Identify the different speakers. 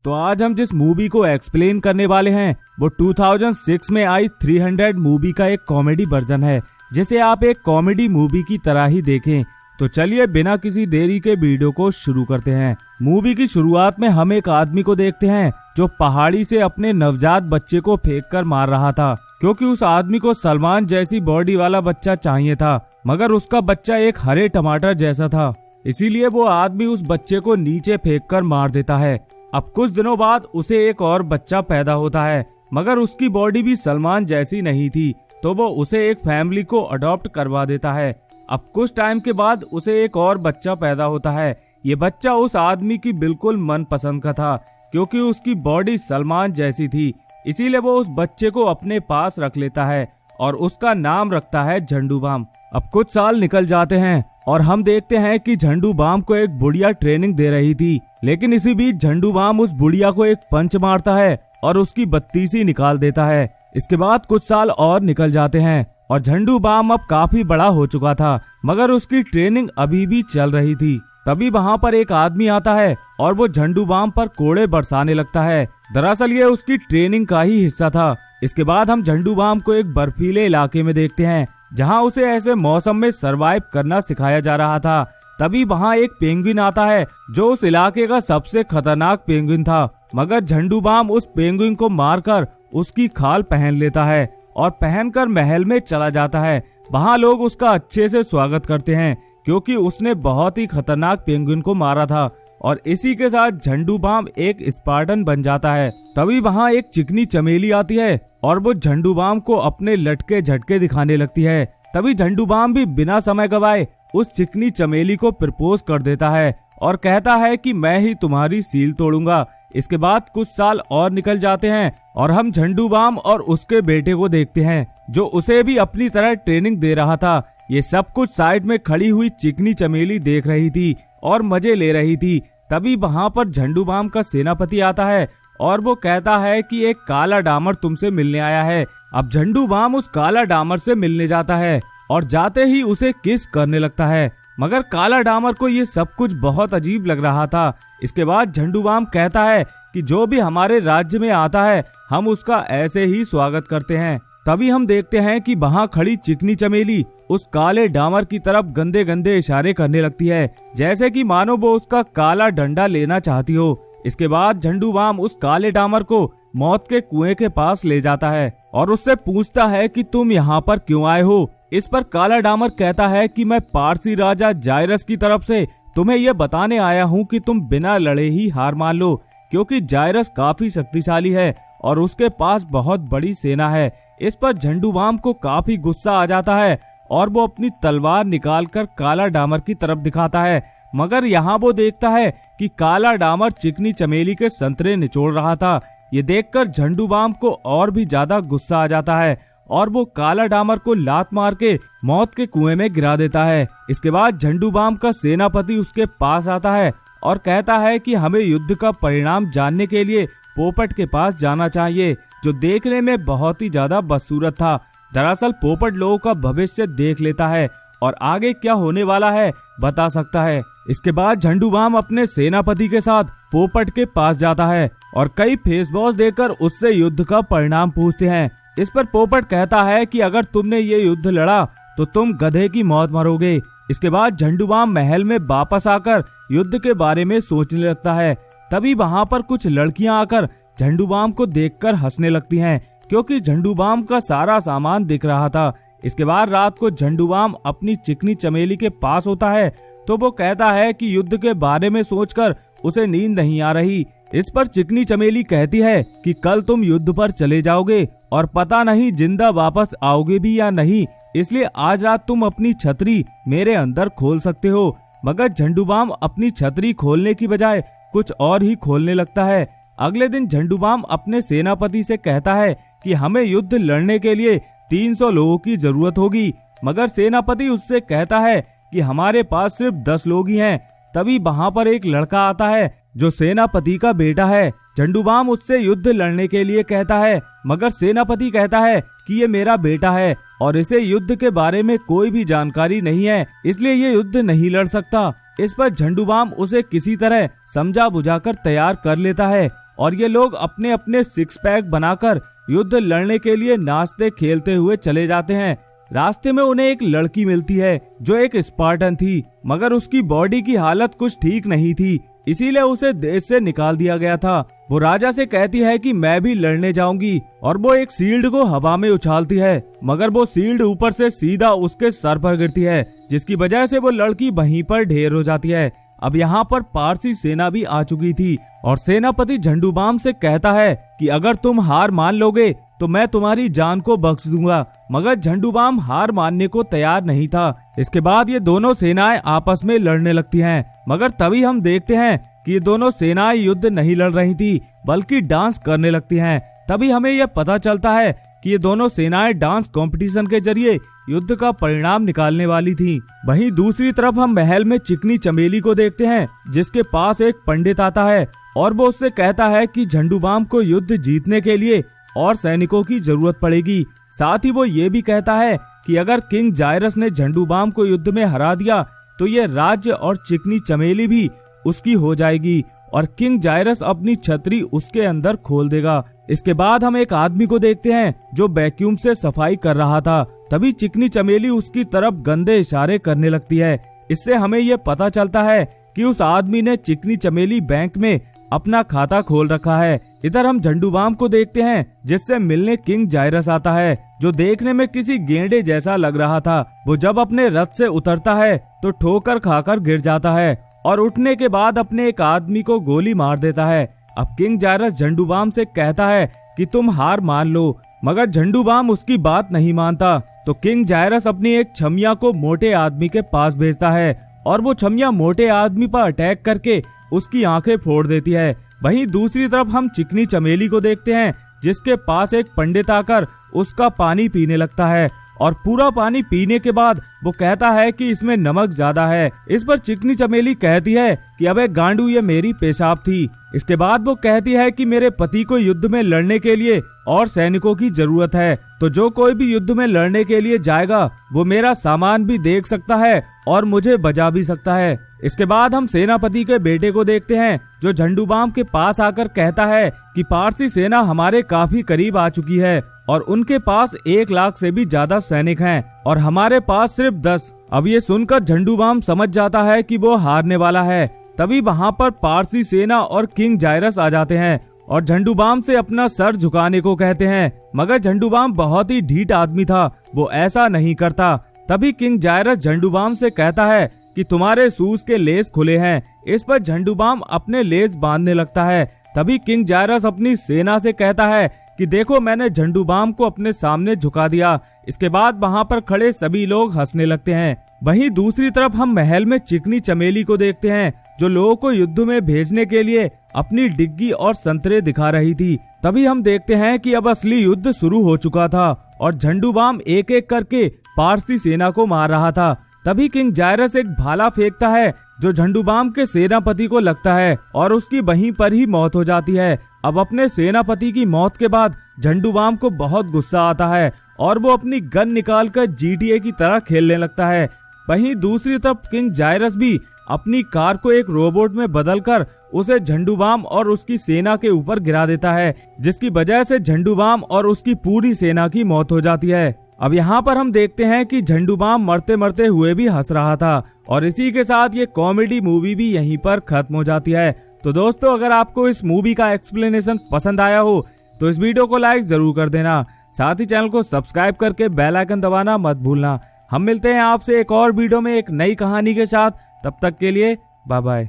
Speaker 1: तो आज हम जिस मूवी को एक्सप्लेन करने वाले हैं वो 2006 में आई 300 मूवी का एक कॉमेडी वर्जन है, जिसे आप एक कॉमेडी मूवी की तरह ही देखें। तो चलिए बिना किसी देरी के वीडियो को शुरू करते हैं। मूवी की शुरुआत में हम एक आदमी को देखते हैं जो पहाड़ी से अपने नवजात बच्चे को फेंककर मार रहा था, क्योंकि उस आदमी को सलमान जैसी बॉडी वाला बच्चा चाहिए था, मगर उसका बच्चा एक हरे टमाटर जैसा था। इसीलिए वो आदमी उस बच्चे को नीचे फेंककर मार देता है। अब कुछ दिनों बाद उसे एक और बच्चा पैदा होता है, मगर उसकी बॉडी भी सलमान जैसी नहीं थी, तो वो उसे एक फैमिली को अडॉप्ट करवा देता है। अब कुछ टाइम के बाद उसे एक और बच्चा पैदा होता है। ये बच्चा उस आदमी की बिल्कुल मनपसंद का था, क्योंकि उसकी बॉडी सलमान जैसी थी। इसीलिए वो उस बच्चे को अपने पास रख लेता है और उसका नाम रखता है झंडू बाम। अब कुछ साल निकल जाते हैं और हम देखते हैं कि झंडू बाम को एक बुढ़िया ट्रेनिंग दे रही थी, लेकिन इसी बीच झंडू बाम उस बुढ़िया को एक पंच मारता है और उसकी बत्तीसी निकाल देता है। इसके बाद कुछ साल और निकल जाते हैं और झंडू बाम अब काफी बड़ा हो चुका था, मगर उसकी ट्रेनिंग अभी भी चल रही थी। तभी वहाँ पर एक आदमी आता है और वो झंडू बाम पर कोड़े बरसाने लगता है। दरअसल ये उसकी ट्रेनिंग का ही हिस्सा था। इसके बाद हम झंडू बाम को एक बर्फीले इलाके में देखते हैं, जहाँ उसे ऐसे मौसम में सरवाइव करना सिखाया जा रहा था। तभी वहाँ एक पेंगुइन आता है जो उस इलाके का सबसे खतरनाक पेंगुइन था, मगर झंडू बाम उस पेंगुइन को मारकर उसकी खाल पहन लेता है और पहनकर महल में चला जाता है। वहाँ लोग उसका अच्छे से स्वागत करते हैं, क्योंकि उसने बहुत ही खतरनाक पेंगुइन को मारा था, और इसी के साथ झंडू बाम एक स्पार्टन बन जाता है। तभी वहाँ एक चिकनी चमेली आती है और वो झंडू बाम को अपने लटके झटके दिखाने लगती है। तभी झंडू बाम भी बिना समय गवाए उस चिकनी चमेली को प्रपोज कर देता है और कहता है कि मैं ही तुम्हारी सील तोड़ूंगा। इसके बाद कुछ साल और निकल जाते हैं और हम झंडू बाम और उसके बेटे को देखते हैं, जो उसे भी अपनी तरह ट्रेनिंग दे रहा था। ये सब कुछ साइड में खड़ी हुई चिकनी चमेली देख रही थी और मजे ले रही थी। तभी वहाँ पर झंडू बाम का सेनापति आता है और वो कहता है कि एक काला डामर तुमसे मिलने आया है। अब झंडू बाम उस काला डामर से मिलने जाता है और जाते ही उसे किस करने लगता है, मगर काला डामर को ये सब कुछ बहुत अजीब लग रहा था। इसके बाद झंडू बाम कहता है कि जो भी हमारे राज्य में आता है हम उसका ऐसे ही स्वागत करते हैं। तभी हम देखते हैं कि वहाँ खड़ी चिकनी चमेली उस काले डामर की तरफ गंदे गंदे इशारे करने लगती है, जैसे कि मानो वो उसका काला डंडा लेना चाहती हो। इसके बाद झंडू बाम उस काले डामर को मौत के कुएं के पास ले जाता है और उससे पूछता है कि तुम यहाँ पर क्यों आए हो। इस पर काला डामर कहता है कि मैं पारसी राजा जायरस की तरफ से तुम्हें यह बताने आया हूँ कि तुम बिना लड़े ही हार मान लो, क्योंकि जायरस काफी शक्तिशाली है और उसके पास बहुत बड़ी सेना है। इस पर झंडू बाम को काफी गुस्सा आ जाता है और वो अपनी तलवार निकालकर काला डामर की तरफ दिखाता है, मगर यहाँ वो देखता है कि काला डामर चिकनी चमेली के संतरे निचोड़ रहा था। ये देखकर झंडू बाम को और भी ज्यादा गुस्सा आ जाता है और वो काला डामर को लात मार के मौत के कुएं में गिरा देता है। इसके बाद झंडू बाम का सेनापति उसके पास आता है और कहता है कि हमें युद्ध का परिणाम जानने के लिए पोपट के पास जाना चाहिए, जो देखने में बहुत ही ज्यादा बदसूरत था। दरअसल पोपट लोगों का भविष्य देख लेता है और आगे क्या होने वाला है बता सकता है। इसके बाद झंडू बाम अपने सेनापति के साथ पोपट के पास जाता है और कई फेस वॉश देकर उससे युद्ध का परिणाम पूछते हैं। इस पर पोपट कहता है कि अगर तुमने ये युद्ध लड़ा तो तुम गधे की मौत मरोगे। इसके बाद झंडू बाम महल में वापस आकर युद्ध के बारे में सोचने लगता है। तभी वहाँ पर कुछ लड़कियां आकर झंडू बाम को देखकर हंसने लगती हैं, क्योंकि झंडू बाम का सारा सामान दिख रहा था। इसके बाद रात को झंडू बाम अपनी चिकनी चमेली के पास होता है, तो वो कहता है कि युद्ध के बारे में सोचकर उसे नींद नहीं आ रही। इस पर चिकनी चमेली कहती है कि कल तुम युद्ध पर चले जाओगे और पता नहीं जिंदा वापस आओगे भी या नहीं, इसलिए आज रात तुम अपनी छतरी मेरे अंदर खोल सकते हो। मगर झंडू बाम अपनी छतरी खोलने की बजाय कुछ और ही खोलने लगता है। अगले दिन झंडू बाम अपने सेनापति से कहता है कि हमें युद्ध लड़ने के लिए 300 लोगों की जरूरत होगी, मगर सेनापति उससे कहता है कि हमारे पास सिर्फ 10 लोग ही हैं। तभी वहाँ पर एक लड़का आता है जो सेनापति का बेटा है। झंडू बाम उससे युद्ध लड़ने के लिए कहता है, मगर सेनापति कहता है कि ये मेरा बेटा है और इसे युद्ध के बारे में कोई भी जानकारी नहीं है, इसलिए ये युद्ध नहीं लड़ सकता। इस पर झंडू बाम उसे किसी तरह समझा बुझाकर तैयार कर लेता है और ये लोग अपने अपने सिक्स पैक बनाकर युद्ध लड़ने के लिए नाचते खेलते हुए चले जाते हैं। रास्ते में उन्हें एक लड़की मिलती है जो एक स्पार्टन थी, मगर उसकी बॉडी की हालत कुछ ठीक नहीं थी, इसीलिए उसे देश से निकाल दिया गया था। वो राजा से कहती है कि मैं भी लड़ने जाऊंगी और वो एक शील्ड को हवा में उछालती है, मगर वो शील्ड ऊपर से सीधा उसके सर पर गिरती है, जिसकी वजह से वो लड़की वहीं पर ढेर हो जाती है। अब यहाँ पर पारसी सेना भी आ चुकी थी और सेनापति झंडूबाम से कहता है कि अगर तुम हार मान लोगे तो मैं तुम्हारी जान को बख्श दूंगा, मगर झंडूबाम हार मानने को तैयार नहीं था। इसके बाद ये दोनों सेनाएं आपस में लड़ने लगती हैं, मगर तभी हम देखते हैं कि ये दोनों सेनाएं युद्ध नहीं लड़ रही थी बल्कि डांस करने लगती हैं। तभी हमें यह पता चलता है कि ये दोनों सेनाएं डांस कंपटीशन के जरिए युद्ध का परिणाम निकालने वाली थी। वहीं दूसरी तरफ हम महल में चिकनी चमेली को देखते हैं, जिसके पास एक पंडित आता है और वो उससे कहता है कि झंडूबाम को युद्ध जीतने के लिए और सैनिकों की जरूरत पड़ेगी। साथ ही वो ये भी कहता है कि अगर किंग जायरस ने झंडूबाम को युद्ध में हरा दिया तो ये राज्य और चिकनी चमेली भी उसकी हो जाएगी और किंग जायरस अपनी छतरी उसके अंदर खोल देगा। इसके बाद हम एक आदमी को देखते हैं जो वैक्यूम से सफाई कर रहा था। तभी चिकनी चमेली उसकी तरफ गंदे इशारे करने लगती है। इससे हमें ये पता चलता है कि उस आदमी ने चिकनी चमेली बैंक में अपना खाता खोल रखा है। इधर हम झंडूबाम को देखते हैं जिससे मिलने किंग जायरस आता है, जो देखने में किसी गेंडे जैसा लग रहा था। वो जब अपने रथ से उतरता है तो ठोकर खाकर गिर जाता है और उठने के बाद अपने एक आदमी को गोली मार देता है। अब किंग जायरस झंडूबाम से कहता है कि तुम हार मान लो, मगर झंडूबाम उसकी बात नहीं मानता। तो किंग जायरस अपनी एक छमिया को मोटे आदमी के पास भेजता है और वो छमिया मोटे आदमी पर अटैक करके उसकी आंखें फोड़ देती है। वहीं दूसरी तरफ हम चिकनी चमेली को देखते हैं जिसके पास एक पंडित आकर उसका पानी पीने लगता है और पूरा पानी पीने के बाद वो कहता है कि इसमें नमक ज्यादा है। इस पर चिकनी चमेली कहती है कि अबे गांडू, ये मेरी पेशाब थी। इसके बाद वो कहती है कि मेरे पति को युद्ध में लड़ने के लिए और सैनिकों की जरूरत है, तो जो कोई भी युद्ध में लड़ने के लिए जाएगा वो मेरा सामान भी देख सकता है और मुझे बजा भी सकता है। इसके बाद हम सेनापति के बेटे को देखते हैं जो झंडूबाम के पास आकर कहता है कि पारसी सेना हमारे काफी करीब आ चुकी है और उनके पास 1 लाख से भी ज्यादा सैनिक हैं और हमारे पास सिर्फ 10। अब ये सुनकर झंडूबाम समझ जाता है कि वो हारने वाला है। तभी वहाँ पर पारसी सेना और किंग जायरस आ जाते हैं और झंडूबाम से अपना सर झुकाने को कहते हैं, मगर झंडूबाम बहुत ही ढीठ आदमी था, वो ऐसा नहीं करता। तभी किंग जायरस झंडूबाम से कहता है कि तुम्हारे शूज के लेस खुले हैं। इस पर झंडूबाम अपने लेस बांधने लगता है। तभी किंग जायरस अपनी सेना से कहता है कि देखो, मैंने झंडूबाम को अपने सामने झुका दिया। इसके बाद वहाँ पर खड़े सभी लोग हंसने लगते हैं। वहीं दूसरी तरफ हम महल में चिकनी चमेली को देखते हैं जो लोगों को युद्ध में भेजने के लिए अपनी डिग्गी और संतरे दिखा रही थी। तभी हम देखते हैं कि अब असली युद्ध शुरू हो चुका था और झंडूबाम एक एक करके पारसी सेना को मार रहा था। तभी किंग जायरस एक भाला फेंकता है जो झंडूबाम के सेनापति को लगता है और उसकी वहीं पर ही मौत हो जाती है। अब अपने सेनापति की मौत के बाद झंडूबाम को बहुत गुस्सा आता है और वो अपनी गन निकालकर GTA की तरह खेलने लगता है। वहीं दूसरी तरफ किंग जायरस भी अपनी कार को एक रोबोट में बदलकर उसे झंडूबाम और उसकी सेना के ऊपर गिरा देता है, जिसकी वजह से झंडूबाम और उसकी पूरी सेना की मौत हो जाती है। अब यहाँ पर हम देखते हैं कि झंडूबाम मरते मरते हुए भी हंस रहा था और इसी के साथ ये कॉमेडी मूवी भी यहीं पर खत्म हो जाती है। तो दोस्तों, अगर आपको इस मूवी का एक्सप्लेनेशन पसंद आया हो तो इस वीडियो को लाइक जरूर कर देना, साथ ही चैनल को सब्सक्राइब करके बेल आइकन दबाना मत भूलना। हम मिलते हैं आपसे एक और वीडियो में एक नई कहानी के साथ। तब तक के लिए बाय बाय।